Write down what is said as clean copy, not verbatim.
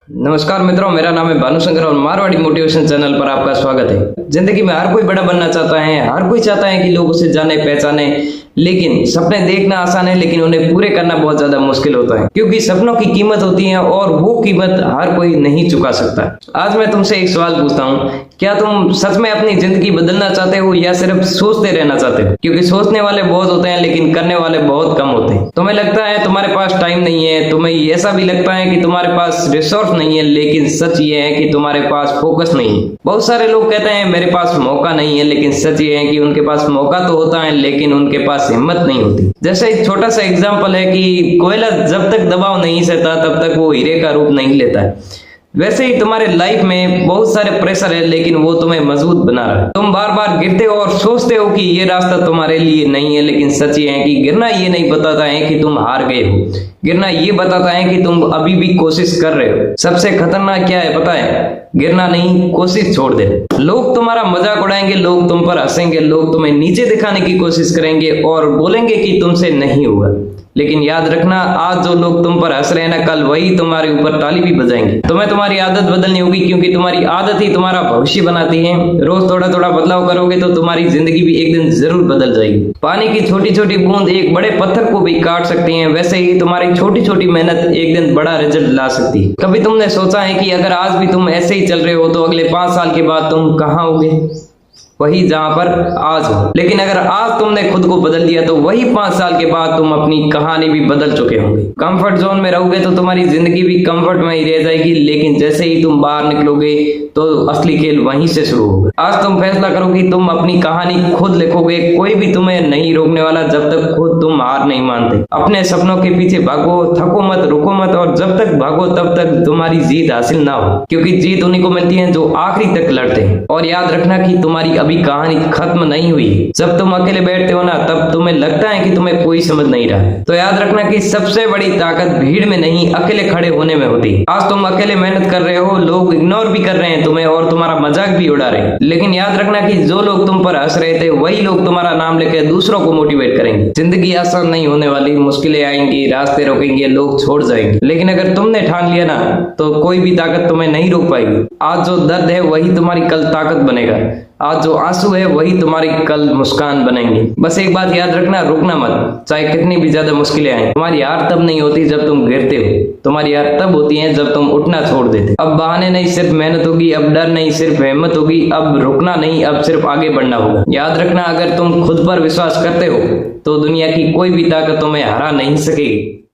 नमस्कार मित्रों, मेरा नाम है भानुशंकर और मारवाड़ी मोटिवेशन चैनल पर आपका स्वागत है। जिंदगी में हर कोई बड़ा बनना चाहता है, हर कोई चाहता है कि लोग उसे जाने पहचाने, लेकिन सपने देखना आसान है लेकिन उन्हें पूरे करना बहुत ज्यादा मुश्किल होता है, क्योंकि सपनों की कीमत होती है और वो कीमत हर कोई नहीं चुका सकता। आज मैं तुमसे एक सवाल पूछता हूँ, क्या तुम सच में अपनी जिंदगी बदलना चाहते हो या सिर्फ सोचते रहना चाहते हो? क्योंकि सोचने वाले बहुत होते हैं लेकिन करने वाले बहुत कम होते हैं। तुम्हें लगता है तुम्हारे पास टाइम नहीं है, तुम्हें ऐसा भी लगता है कि तुम्हारे पास रिसोर्स नहीं है, लेकिन सच ये है कि तुम्हारे पास फोकस नहीं है। बहुत सारे लोग कहते हैं मेरे पास मौका नहीं है, लेकिन सच ये है कि उनके पास मौका तो होता है लेकिन उनके पास हिम्मत नहीं होती। जैसे एक छोटा सा एग्जांपल है कि कोयला जब तक दबाव नहीं सहता तब तक वो हीरे का रूप नहीं लेता है। वैसे ही तुम्हारे लाइफ में बहुत सारे प्रेशर है लेकिन वो तुम्हें मजबूत बना रहा है। तुम बार बार गिरते हो और सोचते हो कि ये रास्ता तुम्हारे लिए नहीं है, लेकिन सच ये है कि गिरना ये नहीं बताता है कि तुम हार गए हो, गिरना ये बताता है कि तुम अभी भी कोशिश कर रहे हो। सबसे खतरनाक क्या है पता है? गिरना नहीं, कोशिश छोड़ दे। लोग तुम्हारा मजाक उड़ाएंगे, लोग तुम पर हंसेंगे, लोग तुम्हें नीचे दिखाने की कोशिश करेंगे और बोलेंगे कि तुमसे नहीं होगा, लेकिन याद रखना, आज जो लोग तुम पर हंस रहे हैं ना, कल वही तुम्हारे ऊपर ताली भी बजाएंगे। तुम्हें तुम्हारी आदत बदलनी होगी, क्योंकि तुम्हारी आदत ही तुम्हारा भविष्य बनाती है। रोज थोड़ा थोड़ा बदलाव करोगे तो तुम्हारी जिंदगी भी एक दिन जरूर बदल जाएगी। पानी की छोटी छोटी बूंद एक बड़े पत्थर को भी काट सकती है, वैसे ही तुम्हारी छोटी छोटी मेहनत एक दिन बड़ा रिजल्ट ला सकती है। कभी तुमने सोचा है कि अगर आज भी तुम ऐसे ही चल रहे हो तो अगले 5 साल के बाद तुम कहाँ होगे? वही जहां पर आज हो। लेकिन अगर आज तुमने खुद को बदल दिया तो वही 5 साल के बाद तुम अपनी कहानी भी बदल चुके होंगे। कंफर्ट जोन में रहोगे तो तुम्हारी जिंदगी भी कंफर्ट में ही रह जाएगी, लेकिन जैसे ही तुम बाहर निकलोगे तो असली खेल वहीं से शुरू होगा। आज तुम फैसला करो कि तुम अपनी कहानी खुद लिखोगे, कोई भी तुम्हें नहीं रोकने वाला जब तक खुद तुम हार नहीं मानते। अपने सपनों के पीछे भागो, थको मत, रुको मत, और जब तक भागो तब तक तुम्हारी जीत हासिल ना हो, क्योंकि जीत उन्हीं को मिलती है जो आखिरी तक लड़ते हैं। और याद रखना कि तुम्हारी अभी कहानी खत्म नहीं हुई। जब तुम अकेले बैठते हो ना, तब तुम्हें लगता है कि तुम्हें कोई समझ नहीं रहा। तो याद रखना कि सबसे बड़ी ताकत भीड़ में नहीं, अकेले खड़े होने में होती है। आज तुम अकेले मेहनत कर रहे हो, लोग इग्नोर भी कर रहे हैं तुम्हें और तुम्हारा मजाक भी उड़ा रहे हैं, लेकिन याद रखना कि जो लोग तुम पर हंस रहे थे वही लोग तुम्हारा नाम लेकर दूसरों को मोटिवेट करेंगे। जिंदगी आसान नहीं होने वाली, मुश्किलें आएंगी, रास्ते रोकेंगे, लोग छोड़ जाएंगे, लेकिन अगर तुमने ठान लिया ना तो कोई भी ताकत तुम्हें नहीं रोक पाएगी। आज जो दर्द है वही तुम्हारी कल ताकत बनेगा, आज जो आंसू है वही तुम्हारी कल मुस्कान बनेंगे। बस एक बात याद रखना, रुकना मत, चाहे कितनी भी ज्यादा मुश्किलें आए। तुम्हारी हार तब नहीं होती जब तुम गिरते हो, तुम्हारी हार तब होती है जब तुम उठना छोड़ देते। अब बहाने नहीं, सिर्फ मेहनत होगी। अब डर नहीं, सिर्फ हिम्मत होगी। अब रुकना नहीं, अब सिर्फ आगे बढ़ना होगा। याद रखना, अगर तुम खुद पर विश्वास करते हो तो दुनिया की कोई भी ताकत तुम्हें हरा नहीं सकेगी।